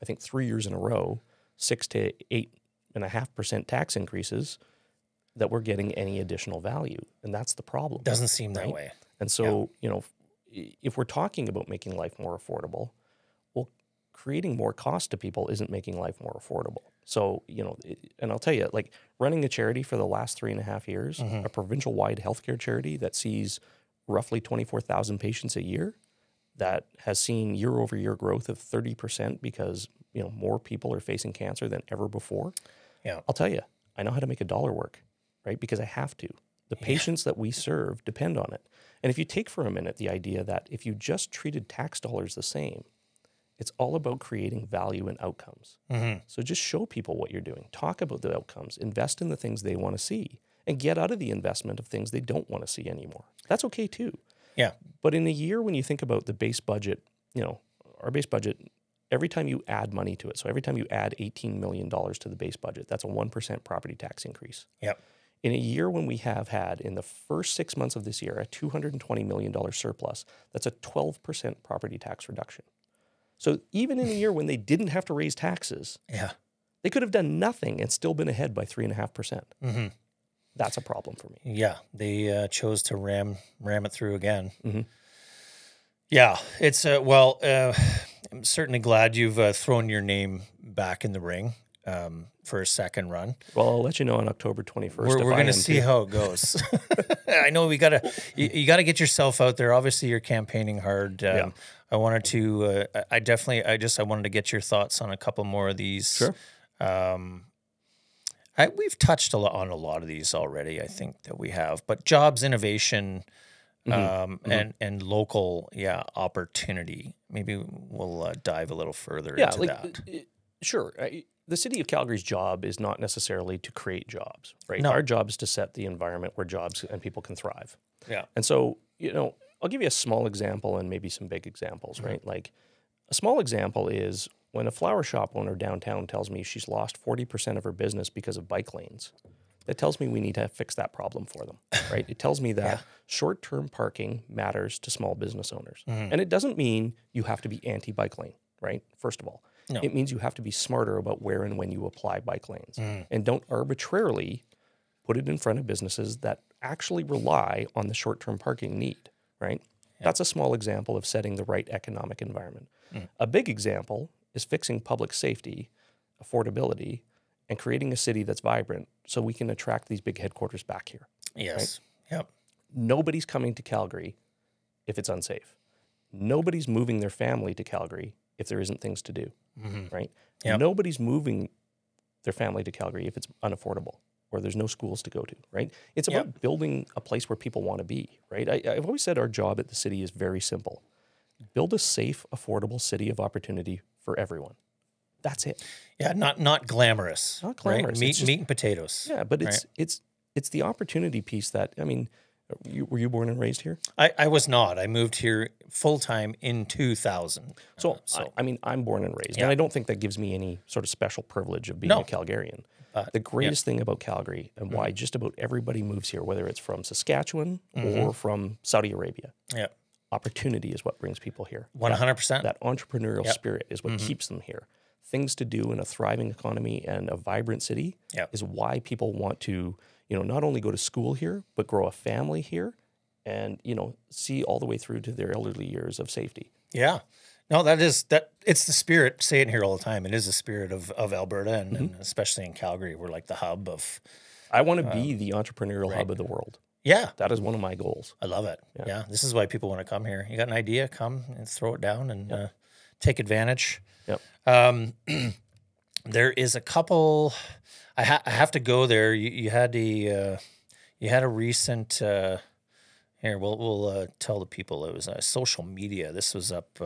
B: think 3 years in a row, 6 to 8.5% tax increases, that we're getting any additional value. And that's the problem.
A: Doesn't seem that way.
B: And so, if we're talking about making life more affordable, creating more cost to people isn't making life more affordable. So, and I'll tell you, like running a charity for the last 3.5 years, a provincial-wide healthcare charity that sees roughly 24,000 patients a year, that has seen year-over-year growth of 30% because, more people are facing cancer than ever before. Yeah. I'll tell you, I know how to make a dollar work, right? Because I have to. The patients that we serve depend on it. And if you take for a minute the idea that if you just treated tax dollars the same, it's all about creating value and outcomes. So just show people what you're doing. Talk about the outcomes. Invest in the things they want to see. And get out of the investment of things they don't want to see anymore. That's okay too.
A: Yeah.
B: But in a year when you think about the base budget, our base budget, every time you add money to it, so every time you add $18 million to the base budget, that's a 1% property tax increase.
A: Yep.
B: In a year when we have had, in the first 6 months of this year, a $220 million surplus, that's a 12% property tax reduction. So even in a year when they didn't have to raise taxes, they could have done nothing and still been ahead by 3.5%. That's a problem for me.
A: Yeah, they chose to ram it through again. Yeah, it's I'm certainly glad you've thrown your name back in the ring for a second run.
B: Well, I'll let you know on October 21st.
A: We're going to see how it goes. I know you got to get yourself out there. Obviously, you're campaigning hard. I wanted to. I wanted to get your thoughts on a couple more of these.
B: Sure.
A: We've touched on a lot of these already. I think that we have, but jobs, innovation, and local, opportunity. Maybe we'll dive a little further into that.
B: Sure. The City of Calgary's job is not necessarily to create jobs, right?
A: No.
B: Our job is to set the environment where jobs and people can thrive.
A: Yeah.
B: And so, I'll give you a small example and maybe some big examples, right? Like a small example is when a flower shop owner downtown tells me she's lost 40% of her business because of bike lanes. That tells me we need to fix that problem for them, right? It tells me that short-term parking matters to small business owners. And it doesn't mean you have to be anti-bike lane, right? First of all. No. It means you have to be smarter about where and when you apply bike lanes. And don't arbitrarily put it in front of businesses that actually rely on the short-term parking need, right? Yeah. That's a small example of setting the right economic environment. A big example is fixing public safety, affordability, and creating a city that's vibrant so we can attract these big headquarters back here.
A: Yes.
B: Right?
A: Yep.
B: Nobody's coming to Calgary if it's unsafe. Nobody's moving their family to Calgary if there isn't things to do, right? Yep. Nobody's moving their family to Calgary if it's unaffordable or there's no schools to go to, right? It's about building a place where people want to be, right? I've always said our job at the city is very simple. Build a safe, affordable city of opportunity for everyone. That's it.
A: Yeah, not glamorous.
B: Not glamorous.
A: Right? Meat and potatoes.
B: Yeah, but it's the opportunity piece that, Were you born and raised here?
A: I was not. I moved here full-time in 2000.
B: So, I mean, I'm born and raised, and I don't think that gives me any sort of special privilege of being a Calgarian. The greatest thing about Calgary and why just about everybody moves here, whether it's from Saskatchewan or from Saudi Arabia, opportunity is what brings people here.
A: 100%.
B: That entrepreneurial spirit is what keeps them here. Things to do in a thriving economy and a vibrant city is why people want to, not only go to school here, but grow a family here and, see all the way through to their elderly years of safety.
A: Yeah. No, it's the spirit, say it here all the time. It is the spirit of Alberta and especially in Calgary. We're like the hub of.
B: I want to be the entrepreneurial hub of the world.
A: Yeah.
B: That is one of my goals.
A: I love it. Yeah. This is why people want to come here. You got an idea, come and throw it down and take advantage.
B: Yep.
A: There is a couple, I have to go there. You had a recent, here, we'll tell the people it was social media. This was up,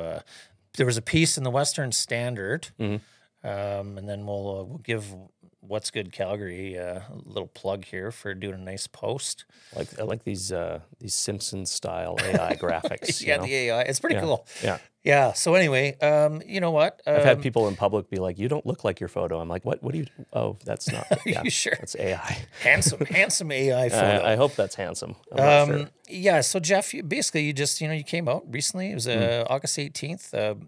A: there was a piece in the Western Standard, and then we'll give What's Good Calgary a little plug here for doing a nice post.
B: I like these Simpsons style AI graphics.
A: The AI, it's pretty cool.
B: Yeah.
A: So anyway, you know what?
B: I've had people in public be like, "You don't look like your photo." I'm like, "What? What do you? Oh, that's not.
A: Are you sure?
B: That's AI.
A: Handsome AI photo.
B: I hope that's handsome. I'm not sure.
A: Yeah. So Jeff, you just you came out recently. It was August 18th,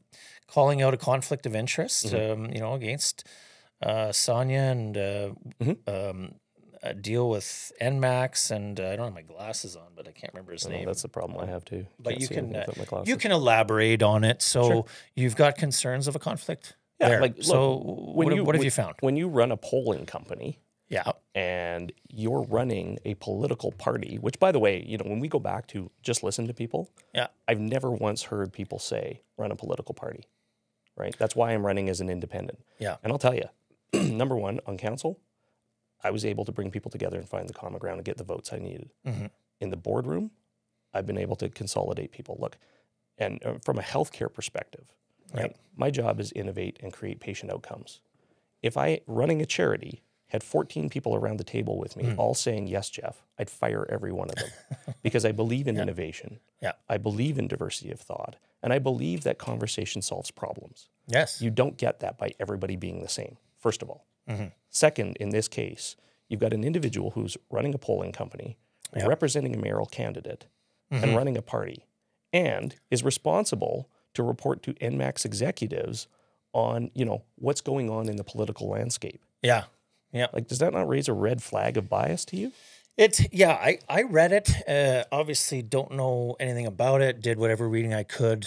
A: calling out a conflict of interest. Against Sonia and a deal with NMAX, and I don't have my glasses on, but I can't remember his name.
B: That's the problem I have too.
A: But you can elaborate on it. So you've got concerns of a conflict.
B: Yeah.
A: There. So what have you found?
B: When you run a polling company,
A: yeah,
B: and you're running a political party, which, by the way, when we go back to just listen to people, I've never once heard people say run a political party. Right. That's why I'm running as an independent.
A: Yeah.
B: And I'll tell you, number one, on council, I was able to bring people together and find the common ground and get the votes I needed. In the boardroom, I've been able to consolidate people. Look, and from a healthcare perspective, right? My job is innovate and create patient outcomes. If I, running a charity, had 14 people around the table with me all saying, yes, Jeff, I'd fire every one of them because I believe in innovation.
A: Yeah.
B: I believe in diversity of thought. And I believe that conversation solves problems.
A: Yes.
B: You don't get that by everybody being the same, first of all. Second, in this case, you've got an individual who's running a polling company, representing a mayoral candidate, and running a party, and is responsible to report to NMAX executives on, what's going on in the political landscape.
A: Yeah. Yeah.
B: Like, does that not raise a red flag of bias to you?
A: I read it. Obviously don't know anything about it. Did whatever reading I could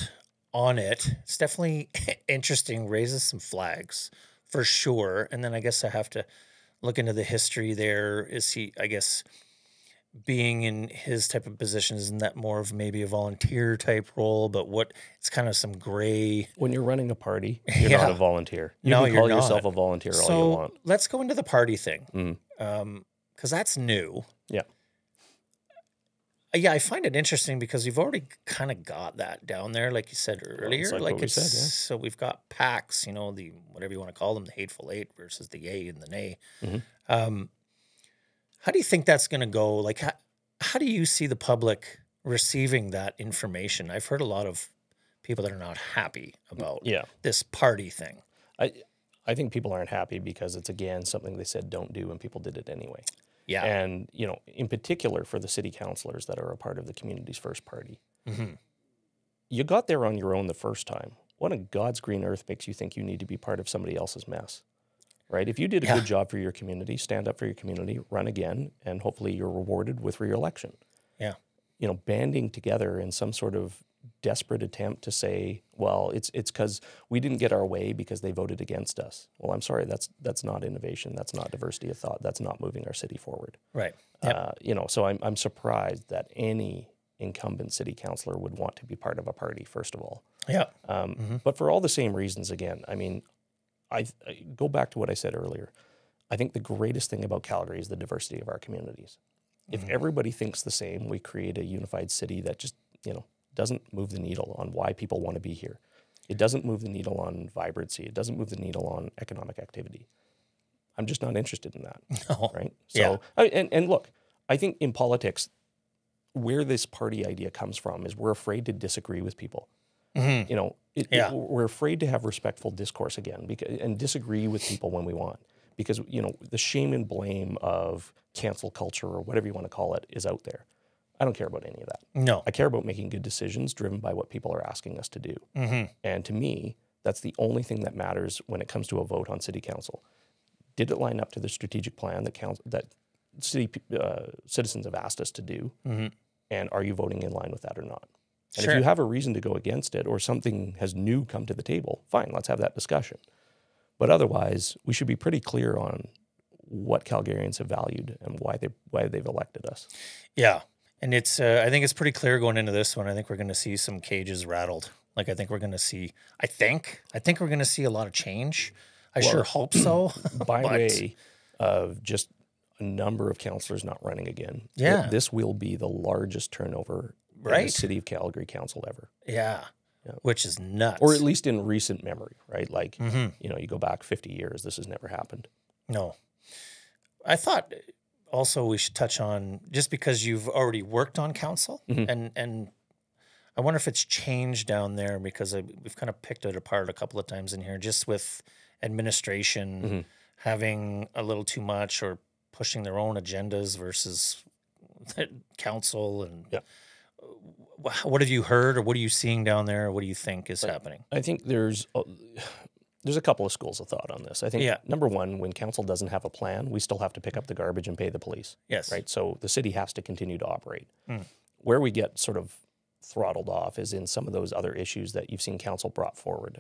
A: on it. It's definitely interesting. Raises some flags for sure. And then I guess I have to look into the history there. Is he, I guess, being in his type of position, isn't that more of maybe a volunteer type role? But it's kind of some gray.
B: When you're running a party, you're not a volunteer. You can call yourself a volunteer all you want.
A: Let's go into the party thing. Because that's new.
B: Yeah.
A: Yeah, I find it interesting because we've already kind of got that down there, like you said earlier. So we've got PACs, the whatever you want to call them, the hateful eight versus the yay and the nay. How do you think that's going to go? Like, how do you see the public receiving that information? I've heard a lot of people that are not happy about this party thing.
B: I think people aren't happy because it's, again, something they said don't do and people did it anyway.
A: Yeah.
B: And, in particular for the city councillors that are a part of the community's first party, you got there on your own the first time. What on God's green earth makes you think you need to be part of somebody else's mess, right? If you did a good job for your community, stand up for your community, run again, and hopefully you're rewarded with re-election.
A: Yeah.
B: Banding together in some sort of desperate attempt to say, well, it's because we didn't get our way because they voted against us. Well, I'm sorry, that's not innovation. That's not diversity of thought. That's not moving our city forward.
A: Right.
B: So I'm surprised that any incumbent city councillor would want to be part of a party, first of all.
A: Yeah.
B: But for all the same reasons, again, I mean, I go back to what I said earlier. I think the greatest thing about Calgary is the diversity of our communities. If everybody thinks the same, we create a unified city that just, doesn't move the needle on why people want to be here. It doesn't move the needle on vibrancy. It doesn't move the needle on economic activity. I'm just not interested in that.
A: No.
B: Right? So, and look, I think in politics, where this party idea comes from is we're afraid to disagree with people. You know, we're afraid to have respectful discourse again and disagree with people when we want. Because, you know, the shame and blame of cancel culture or whatever you want to call it is out there. I don't care about any of that.
A: No.
B: I care about making good decisions driven by what people are asking us to do. And to me, that's the only thing that matters when it comes to a vote on city council. Did it line up to the strategic plan that citizens have asked us to do? And are you voting in line with that or not? And if you have a reason to go against it or something has new come to the table, fine, let's have that discussion. But otherwise, we should be pretty clear on what Calgarians have valued and why they've elected us.
A: Yeah. And it's I think it's pretty clear going into this one. I think we're going to see some cages rattled. Like I think we're going to see I think we're going to see a lot of change. I sure hope so.
B: By way of just a number of councillors not running again.
A: Yeah.
B: This will be the largest turnover in the City of Calgary council ever.
A: Yeah. Which is nuts.
B: Or at least in recent memory, right? Like, you know, you go back 50 years, this has never happened.
A: No. I thought also we should touch on, just because you've already worked on council, and I wonder if it's changed down there, because we've kind of picked it apart a couple of times in here, just with administration having a little too much or pushing their own agendas versus council. And what have you heard, or what are you seeing down there? Or what do you think is happening?
B: I think there's a couple of schools of thought on this. I think number one, when council doesn't have a plan, we still have to pick up the garbage and pay the police.
A: Yes.
B: Right. So the city has to continue to operate. Where we get sort of throttled off is in some of those other issues that you've seen council brought forward.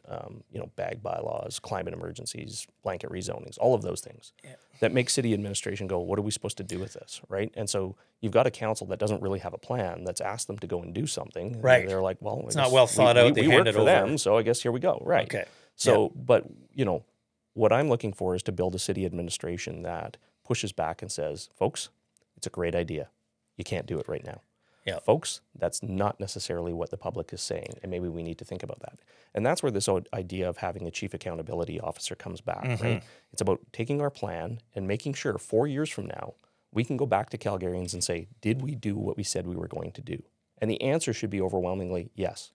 B: You know, bag bylaws, climate emergencies, blanket rezonings, all of those things that make city administration go, what are we supposed to do with this? Right. And so you've got a council that doesn't really have a plan, that's asked them to go and do something.
A: Right.
B: And they're like, well,
A: it's not well thought out.
B: We work for them, so I guess here we go. Right.
A: Okay.
B: So, but, you know, what I'm looking for is to build a city administration that pushes back and says, folks, it's a great idea. You can't do it right now.
A: Yeah.
B: Folks, that's not necessarily what the public is saying, and maybe we need to think about that. And that's where this idea of having a chief accountability officer comes back, right? It's about taking our plan and making sure 4 years from now, we can go back to Calgarians and say, did we do what we said we were going to do? And the answer should be overwhelmingly yes,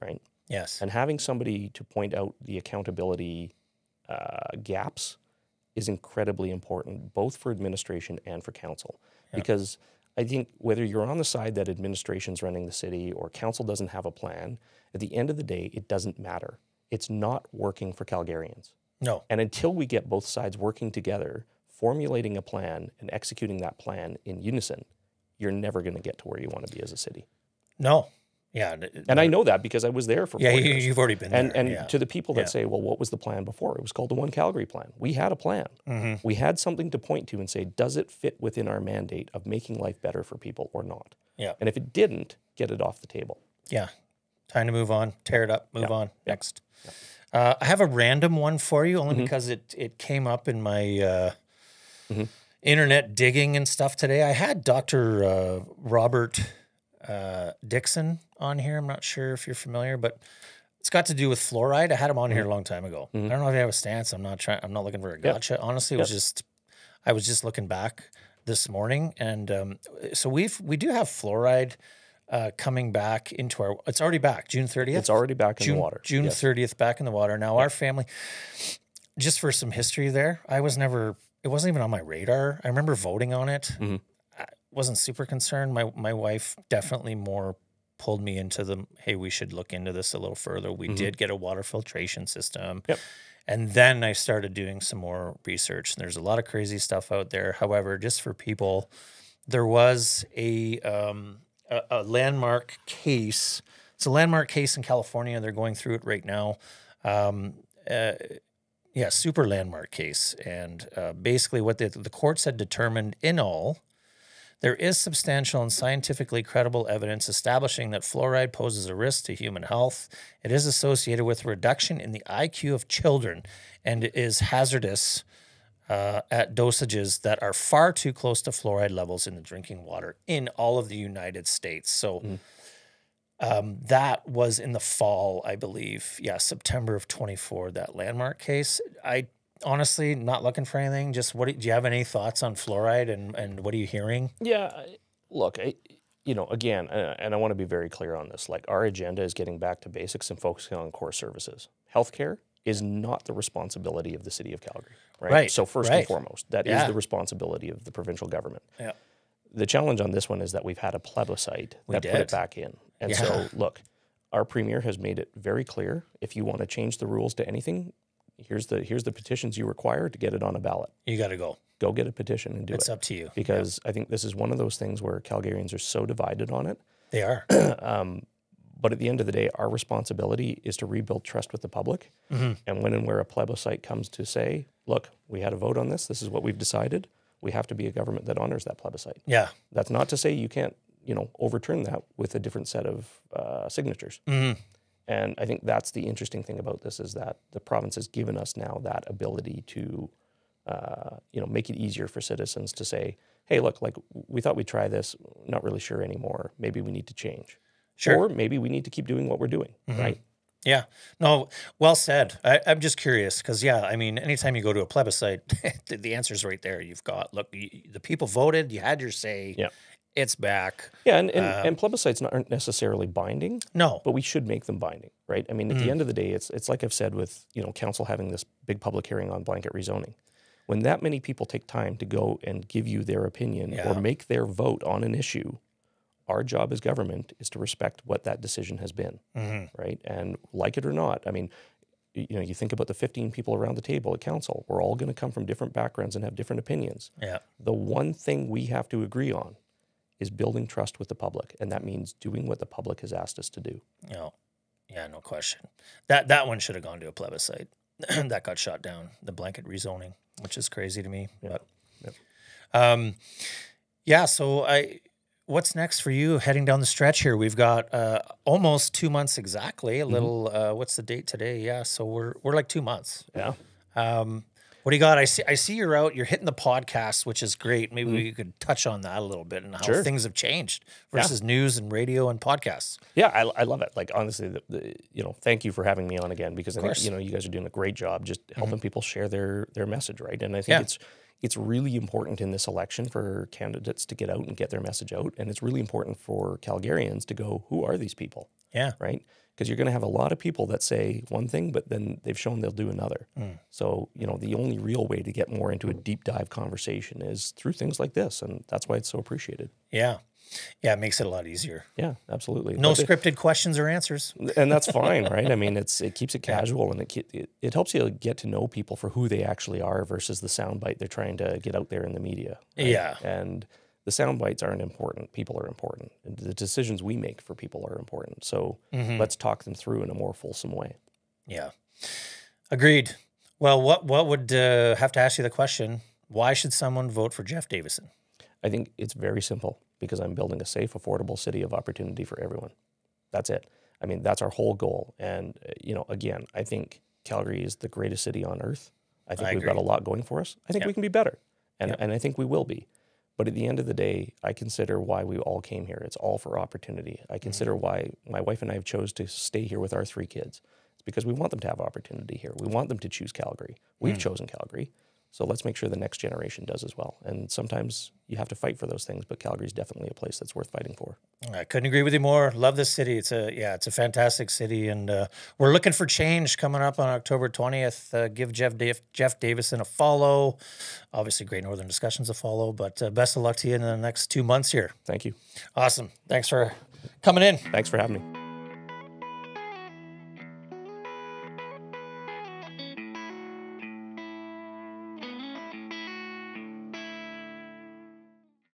B: right?
A: Yes.
B: And having somebody to point out the accountability gaps is incredibly important, both for administration and for council. Because I think whether you're on the side that administration's running the city or council doesn't have a plan, at the end of the day, it doesn't matter. It's not working for Calgarians.
A: No.
B: And until we get both sides working together, formulating a plan and executing that plan in unison, you're never going to get to where you want to be as a city.
A: No. Yeah.
B: And I know that because I was there for 4 years.
A: You've already been there.
B: And to the people that say, well, what was the plan before? It was called the One Calgary Plan. We had a plan. We had something to point to and say, does it fit within our mandate of making life better for people or not?
A: Yeah.
B: And if it didn't, get it off the table.
A: Yeah. Time to move on. Tear it up. Move on. Next. I have a random one for you, only because it came up in my internet digging and stuff today. I had Dr. Robert Dixon on here. I'm not sure if you're familiar, but it's got to do with fluoride. I had him on here a long time ago. I don't know if you have a stance. I'm not looking for a gotcha. Honestly, I was just looking back this morning, and so we do have fluoride coming back into our. It's already back, June 30th.
B: It's already back in the water.
A: June 30th, back in the water. Now our family, just for some history there, it wasn't even on my radar. I remember voting on it. I wasn't super concerned. My wife definitely more pulled me into hey, we should look into this a little further. We did get a water filtration system. And then I started doing some more research. And there's a lot of crazy stuff out there. However, just for people, there was a landmark case. It's a landmark case in California. They're going through it right now. Super landmark case. And basically what the courts had determined in all, there is substantial and scientifically credible evidence establishing that fluoride poses a risk to human health. It is associated with a reduction in the IQ of children and is hazardous at dosages that are far too close to fluoride levels in the drinking water in all of the United States. So that was in the fall, I believe. Yeah, September of 24, that landmark case. I honestly not looking for anything. Just do you have any thoughts on fluoride and what are you hearing?
B: Yeah, look, again, and I want to be very clear on this, like our agenda is getting back to basics and focusing on core services. Healthcare is not the responsibility of the City of Calgary, right?
A: Right.
B: So first and foremost, that is the responsibility of the provincial government.
A: Yeah.
B: The challenge on this one is that we've had a plebiscite that put it back in. And so, look, our premier has made it very clear, if you want to change the rules to anything, here's the petitions you require to get it on a ballot.
A: You got to go.
B: Go get a petition and do it.
A: It's up to you.
B: Because I think this is one of those things where Calgarians are so divided on it.
A: They are.
B: But at the end of the day, our responsibility is to rebuild trust with the public. And when and where a plebiscite comes to say, look, we had a vote on this, this is what we've decided, we have to be a government that honors that plebiscite.
A: Yeah.
B: That's not to say you can't, overturn that with a different set of signatures. And I think that's the interesting thing about this, is that the province has given us now that ability to, make it easier for citizens to say, hey, look, like we thought we'd try this, not really sure anymore. Maybe we need to change.
A: Sure.
B: Or maybe we need to keep doing what we're doing, right?
A: Yeah. No, well said. I'm just curious because, anytime you go to a plebiscite, the answer's right there. You've got, look, the people voted, you had your say.
B: Yeah.
A: It's back.
B: Yeah, and plebiscites aren't necessarily binding.
A: No.
B: But we should make them binding, right? I mean, at the end of the day, it's like I've said with, council having this big public hearing on blanket rezoning. When that many people take time to go and give you their opinion or make their vote on an issue, our job as government is to respect what that decision has been, right? And like it or not, I mean, you think about the 15 people around the table at council. We're all going to come from different backgrounds and have different opinions.
A: Yeah.
B: The one thing we have to agree on is building trust with the public, and that means doing what the public has asked us to do.
A: Yeah, no question. That one should have gone to a plebiscite. That got shot down, the blanket rezoning, which is crazy to me.
B: Yeah.
A: But so what's next for you heading down the stretch here? We've got almost 2 months exactly. A little what's the date today? Yeah, so we're like 2 months.
B: Yeah.
A: What do you got? I see you're out. You're hitting the podcast, which is great. Maybe we could touch on that a little bit and how things have changed versus news and radio and podcasts.
B: Yeah, I love it. Like honestly, thank you for having me on again, because I think you guys are doing a great job just helping people share their message, right? And I think it's really important in this election for candidates to get out and get their message out, and it's really important for Calgarians to go, who are these people?
A: Yeah,
B: right. Because you're going to have a lot of people that say one thing, but then they've shown they'll do another. So, the only real way to get more into a deep dive conversation is through things like this. And that's why it's so appreciated.
A: Yeah. Yeah, it makes it a lot easier.
B: Yeah, absolutely.
A: No scripted questions or answers.
B: And that's fine, right? I mean, it keeps it casual, and it helps you get to know people for who they actually are versus the soundbite they're trying to get out there in the media. Right? Yeah. And the sound bites aren't important. People are important. And the decisions we make for people are important. So let's talk them through in a more fulsome way.
A: Yeah. Agreed. Well, what would have to ask you the question, why should someone vote for Jeff Davison?
B: I think it's very simple, because I'm building a safe, affordable city of opportunity for everyone. That's it. I mean, that's our whole goal. And, again, I think Calgary is the greatest city on earth. I think we've got a lot going for us. I think we can be better. And I think we will be. But at the end of the day, I consider why we all came here. It's all for opportunity. I consider why my wife and I have chose to stay here with our 3 kids. It's because we want them to have opportunity here. We want them to choose Calgary. We've chosen Calgary. So let's make sure the next generation does as well. And sometimes you have to fight for those things, but Calgary is definitely a place that's worth fighting for.
A: I couldn't agree with you more. Love this city. It's a fantastic city, and we're looking for change coming up on October 20th. Give Jeff Davison a follow. Obviously, Great Northern Discussions a follow, but best of luck to you in the next 2 months here.
B: Thank you.
A: Awesome. Thanks for coming in.
B: Thanks for having me.